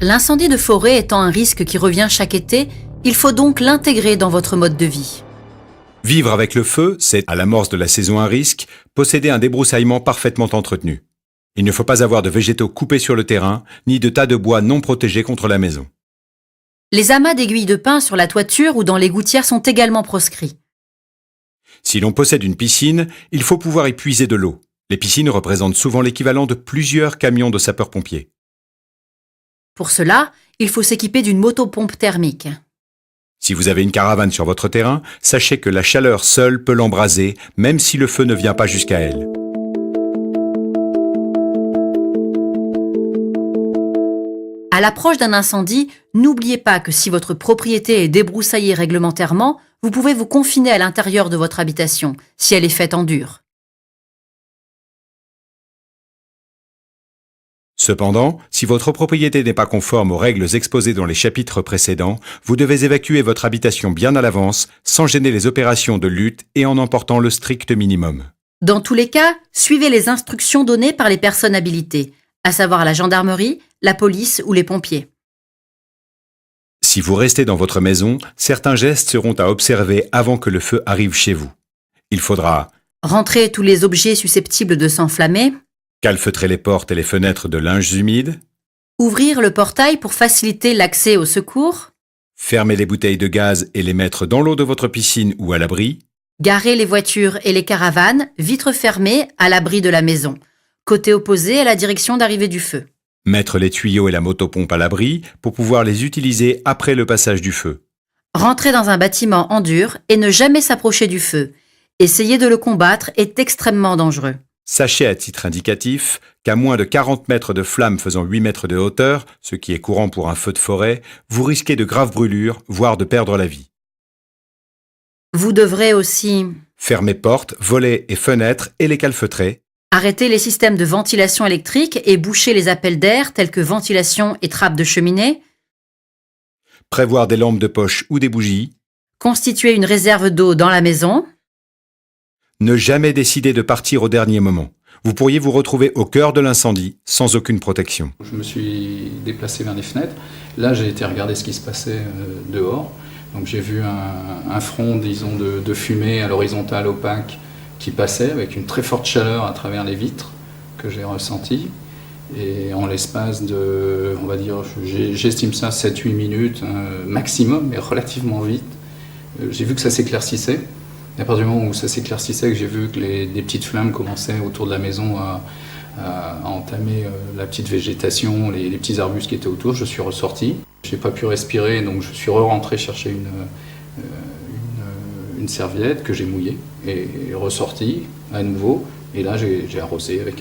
L'incendie de forêt étant un risque qui revient chaque été, il faut donc l'intégrer dans votre mode de vie. Vivre avec le feu, c'est, à l'amorce de la saison à risque, posséder un débroussaillement parfaitement entretenu. Il ne faut pas avoir de végétaux coupés sur le terrain, ni de tas de bois non protégés contre la maison. Les amas d'aiguilles de pin sur la toiture ou dans les gouttières sont également proscrits. Si l'on possède une piscine, il faut pouvoir y puiser de l'eau. Les piscines représentent souvent l'équivalent de plusieurs camions de sapeurs-pompiers. Pour cela, il faut s'équiper d'une motopompe thermique. Si vous avez une caravane sur votre terrain, sachez que la chaleur seule peut l'embraser, même si le feu ne vient pas jusqu'à elle. À l'approche d'un incendie, n'oubliez pas que si votre propriété est débroussaillée réglementairement, vous pouvez vous confiner à l'intérieur de votre habitation, si elle est faite en dur. Cependant, si votre propriété n'est pas conforme aux règles exposées dans les chapitres précédents, vous devez évacuer votre habitation bien à l'avance, sans gêner les opérations de lutte et en emportant le strict minimum. Dans tous les cas, suivez les instructions données par les personnes habilitées, à savoir la gendarmerie, la police ou les pompiers. Si vous restez dans votre maison, certains gestes seront à observer avant que le feu arrive chez vous. Il faudra rentrer tous les objets susceptibles de s'enflammer, calfeutrer les portes et les fenêtres de linges humides, ouvrir le portail pour faciliter l'accès au secours, fermer les bouteilles de gaz et les mettre dans l'eau de votre piscine ou à l'abri, garer les voitures et les caravanes, vitres fermées, à l'abri de la maison, côté opposé à la direction d'arrivée du feu. mettre les tuyaux et la motopompe à l'abri pour pouvoir les utiliser après le passage du feu. Rentrer dans un bâtiment en dur et ne jamais s'approcher du feu. Essayer de le combattre est extrêmement dangereux. Sachez à titre indicatif qu'à moins de 40 mètres de flammes faisant 8 mètres de hauteur, ce qui est courant pour un feu de forêt, vous risquez de graves brûlures, voire de perdre la vie. Vous devrez aussi Fermer portes, volets et fenêtres et les calfeutrer. arrêter les systèmes de ventilation électrique et boucher les appels d'air tels que ventilation et trappes de cheminée, Prévoir des lampes de poche ou des bougies. constituer une réserve d'eau dans la maison, Ne jamais décider de partir au dernier moment. Vous pourriez vous retrouver au cœur de l'incendie sans aucune protection. Je me suis déplacé vers les fenêtres. Là, j'ai été regarder ce qui se passait dehors. Donc j'ai vu un front, disons, de fumée à l'horizontale opaque qui passait avec une très forte chaleur à travers les vitres que j'ai ressenti. Et en l'espace de, on va dire, j'estime ça 7-8 minutes maximum, mais relativement vite, j'ai vu que ça s'éclaircissait. Et à partir du moment où ça s'éclaircissait, que j'ai vu que des petites flammes commençaient autour de la maison à entamer la petite végétation, les petits arbustes qui étaient autour, je suis ressorti. Je n'ai pas pu respirer, donc je suis rentré chercher une serviette que j'ai mouillée et ressorti à nouveau. Et là, j'ai arrosé avec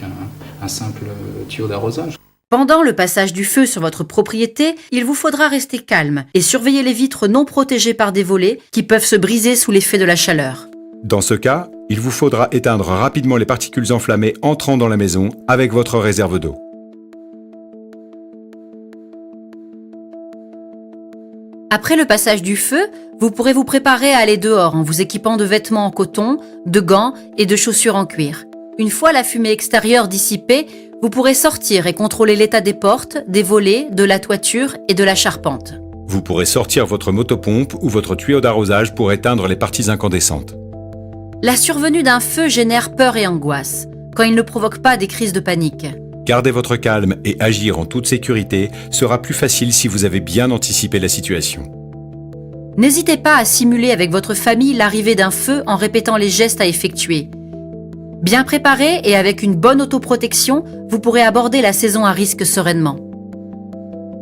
un simple tuyau d'arrosage. Pendant le passage du feu sur votre propriété, il vous faudra rester calme et surveiller les vitres non protégées par des volets qui peuvent se briser sous l'effet de la chaleur. Dans ce cas, il vous faudra éteindre rapidement les particules enflammées entrant dans la maison avec votre réserve d'eau. Après le passage du feu, vous pourrez vous préparer à aller dehors en vous équipant de vêtements en coton, de gants et de chaussures en cuir. Une fois la fumée extérieure dissipée, vous pourrez sortir et contrôler l'état des portes, des volets, de la toiture et de la charpente. Vous pourrez sortir votre motopompe ou votre tuyau d'arrosage pour éteindre les parties incandescentes. La survenue d'un feu génère peur et angoisse, quand il ne provoque pas des crises de panique. Garder votre calme et agir en toute sécurité sera plus facile si vous avez bien anticipé la situation. N'hésitez pas à simuler avec votre famille l'arrivée d'un feu en répétant les gestes à effectuer. Bien préparé et avec une bonne autoprotection, vous pourrez aborder la saison à risque sereinement.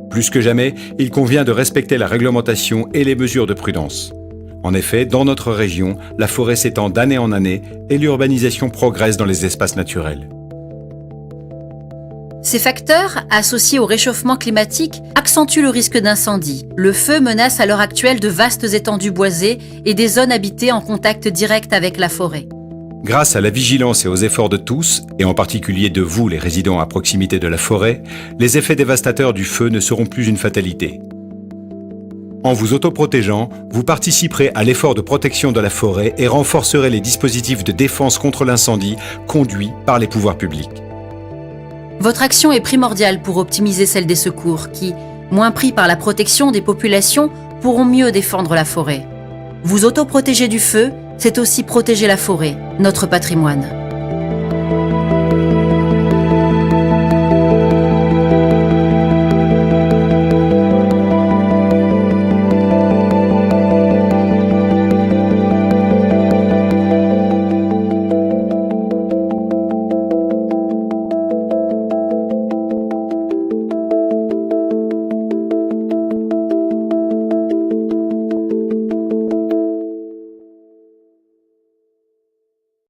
Plus que jamais, il convient de respecter la réglementation et les mesures de prudence. En effet, dans notre région, la forêt s'étend d'année en année et l'urbanisation progresse dans les espaces naturels. Ces facteurs, associés au réchauffement climatique, accentuent le risque d'incendie. Le feu menace à l'heure actuelle de vastes étendues boisées et des zones habitées en contact direct avec la forêt. Grâce à la vigilance et aux efforts de tous, et en particulier de vous les résidents à proximité de la forêt, les effets dévastateurs du feu ne seront plus une fatalité. En vous autoprotégeant, vous participerez à l'effort de protection de la forêt et renforcerez les dispositifs de défense contre l'incendie conduits par les pouvoirs publics. Votre action est primordiale pour optimiser celle des secours qui, moins pris par la protection des populations, pourront mieux défendre la forêt. Vous autoprotéger du feu, c'est aussi protéger la forêt, notre patrimoine.